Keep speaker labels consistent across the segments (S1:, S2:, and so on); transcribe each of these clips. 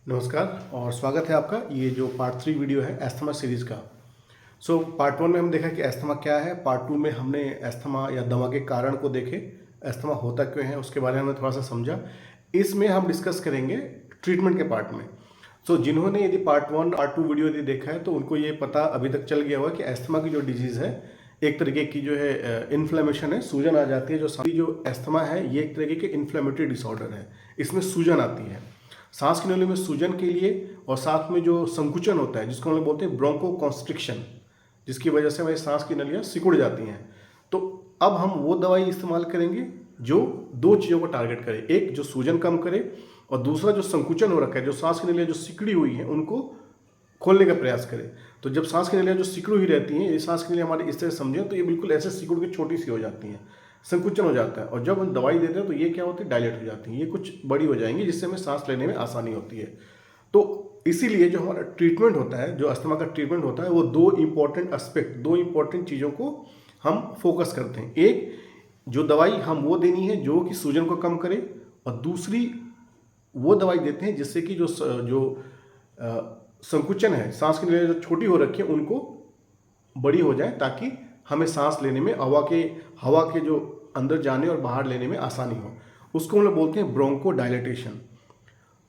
S1: नमस्कार और स्वागत है आपका। ये जो पार्ट 3 वीडियो है एस्थमा सीरीज़ का। पार्ट 1 में हम देखा कि एस्थमा क्या है। पार्ट 2 में हमने एस्थमा या दमा के कारण को देखे, एस्थमा होता क्यों है उसके बारे में हमने थोड़ा सा समझा। इसमें हम डिस्कस करेंगे ट्रीटमेंट के पार्ट में। जिन्होंने यदि पार्ट 1 पार्ट 2 वीडियो यदि देखा है तो उनको ये पता अभी तक चल गया होगा कि एस्थमा की जो डिजीज़ है एक तरीके की जो है इन्फ्लेमेशन है, सूजन आ जाती है। जो एस्थमा है ये एक तरीके के इन्फ्लेमेटरी डिसऑर्डर है, इसमें सूजन आती है सांस की नली में। सूजन के लिए और साथ में जो संकुचन होता है जिसको हम लोग बोलते हैं ब्रोंको कॉन्स्ट्रिक्शन, जिसकी वजह से हमारी सांस की नलियाँ सिकुड़ जाती हैं। तो अब हम वो दवाई इस्तेमाल करेंगे जो दो चीज़ों को टारगेट करे, एक जो सूजन कम करे और दूसरा जो संकुचन हो रखा है, जो सांस की नलियाँ जो सिकड़ी हुई हैं उनको खोलने का प्रयास करें। तो जब सांस की नलियाँ जो सिकुड़ी हुई रहती हैं, ये सांस की नलियाँ हमारे इस तरह समझें तो ये बिल्कुल ऐसे सिकुड़ के छोटी सी हो जाती हैं, संकुचन हो जाता है। और जब हम दवाई देते हैं तो ये क्या होती है, डायलेट हो जाती हैं, ये कुछ बड़ी हो जाएंगी जिससे हमें सांस लेने में आसानी होती है। तो इसीलिए जो हमारा ट्रीटमेंट होता है, जो अस्थमा का ट्रीटमेंट होता है, वो दो इंपॉर्टेंट चीज़ों को हम फोकस करते हैं। एक, जो दवाई हम वो देनी है जो कि सूजन को कम करे, और दूसरी वो दवाई देते हैं जिससे कि जो संकुचन है, सांस की नलियाँ जो छोटी हो रखी है उनको बड़ी हो जाए, ताकि हमें सांस लेने में हवा के जो अंदर जाने और बाहर लेने में आसानी हो। उसको हम लोग बोलते हैं ब्रोंको डायलेटेशन।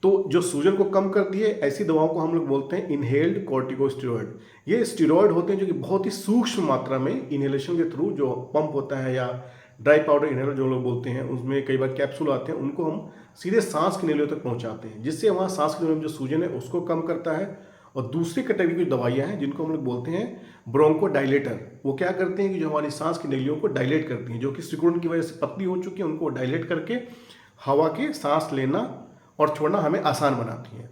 S1: तो जो सूजन को कम करती है ऐसी दवाओं को हम लोग बोलते हैं इनहेल्ड कॉर्टिकोस्टेरॉइड। ये स्टेरॉइड होते हैं जो कि बहुत ही सूक्ष्म मात्रा में इनहेलेशन के थ्रू, जो पंप होता है या ड्राई पाउडर इनहेलर जो लोग बोलते हैं, उसमें कई बार कैप्सूल आते हैं, उनको हम सीधे सांस की नलियों तक पहुंचाते हैं, जिससे वहाँ सांस की नलियों में जो सूजन है उसको कम करता है। और दूसरी कैटेगरी की दवाइयाँ हैं जिनको हम लोग बोलते हैं ब्रोंको डायलेटर। वो क्या करते हैं कि जो हमारी सांस की नलियों को डायलेट करती हैं, जो कि सिकुड़न की वजह से पतली हो चुकी है, उनको डायलेट करके हवा के सांस लेना और छोड़ना हमें आसान बनाती हैं।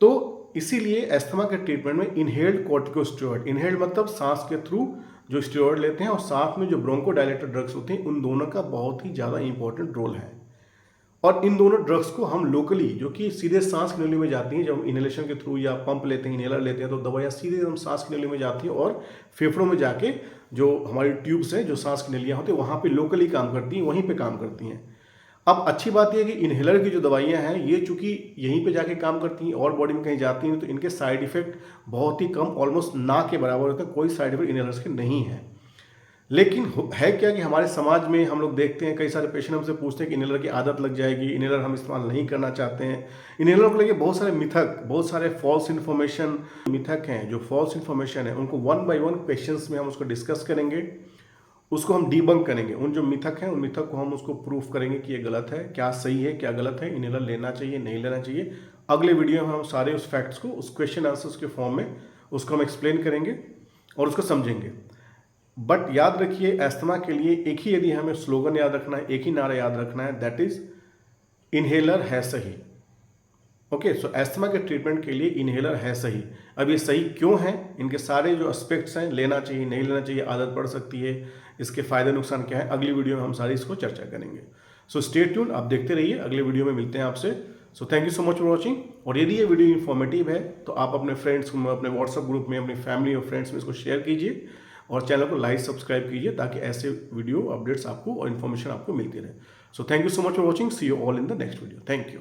S1: तो इसीलिए एस्थमा के ट्रीटमेंट में इनहेल्ड कॉर्टिकोस्टेरॉइड, इनहेल्ड मतलब सांस के थ्रू जो स्टेरॉइड लेते हैं, और साथ में जो ब्रोंको डायलेटर ड्रग्स होते हैं, उन दोनों का बहुत ही ज़्यादा इंपॉर्टेंट रोल है। और इन दोनों ड्रग्स को हम लोकली, जो कि सीधे सांस की नली में जाती हैं, जब हम इनहेलेशन के थ्रू या पंप लेते हैं, इनहेलर लेते हैं, तो दवाइयाँ सीधे हम सांस की नली में जाती हैं और फेफड़ों में जाके जो हमारी ट्यूब्स हैं, जो सांस की नलियाँ होती हैं, वहाँ पे लोकली काम करती हैं, वहीं पे काम करती हैं। अब अच्छी बात यह है कि इनहेलर की जो दवाइयाँ हैं ये चूँकि यहीं पे जाके काम करती हैं और बॉडी में कहीं जाती हैं, तो इनके साइड इफेक्ट बहुत ही कम, ऑलमोस्ट ना के बराबर होते हैं। कोई साइड इफेक्ट इनहेलर्स के नहीं है। लेकिन है क्या कि हमारे समाज में हम लोग देखते हैं, कई सारे पेशेंट हमसे पूछते हैं कि इनहेलर की आदत लग जाएगी, इनहेलर हम इस्तेमाल नहीं करना चाहते हैं। इनहेलर को लेके बहुत सारे मिथक, बहुत सारे फॉल्स इन्फॉर्मेशन मिथक हैं। जो फॉल्स इन्फॉर्मेशन है उनको 1 बाय 1 क्वेश्चंस में हम उसको डिस्कस करेंगे, उसको हम डीबंक करेंगे। उन जो मिथक हैं उन मिथक को हम उसको प्रूफ करेंगे कि ये गलत है, क्या सही है, क्या गलत है, इनहेलर लेना चाहिए, नहीं लेना चाहिए। अगले वीडियो में हम सारे उस फैक्ट्स को उस क्वेश्चन आंसर्स के फॉर्म में उसको हम एक्सप्लेन करेंगे और उसको समझेंगे। बट याद रखिए, एस्थमा के लिए एक ही यदि हमें स्लोगन याद रखना है, एक ही नारा याद रखना है, दैट इज इनहेलर है सही। ओके, सो एस्थमा के ट्रीटमेंट के लिए इनहेलर है सही। अब ये सही क्यों है, इनके सारे जो एस्पेक्ट्स हैं, लेना चाहिए, नहीं लेना चाहिए, आदत पड़ सकती है, इसके फायदे नुकसान क्या है, अगली वीडियो में हम सारी इसको चर्चा करेंगे। सो स्टे ट्यून, आप देखते रहिए, अगले वीडियो में मिलते हैं आपसे। सो thank you so much for watching. और यदि ये वीडियो इन्फॉर्मेटिव है तो आप अपने फ्रेंड्स में, अपने व्हाट्सएप ग्रुप में, अपनी फैमिली और फ्रेंड्स में इसको शेयर कीजिए और चैनल को लाइक सब्सक्राइब कीजिए, ताकि ऐसे वीडियो अपडेट्स आपको और इन्फॉर्मेशन आपको मिलती रहे। So thank you so much for watching. See you all in the next video. Thank you.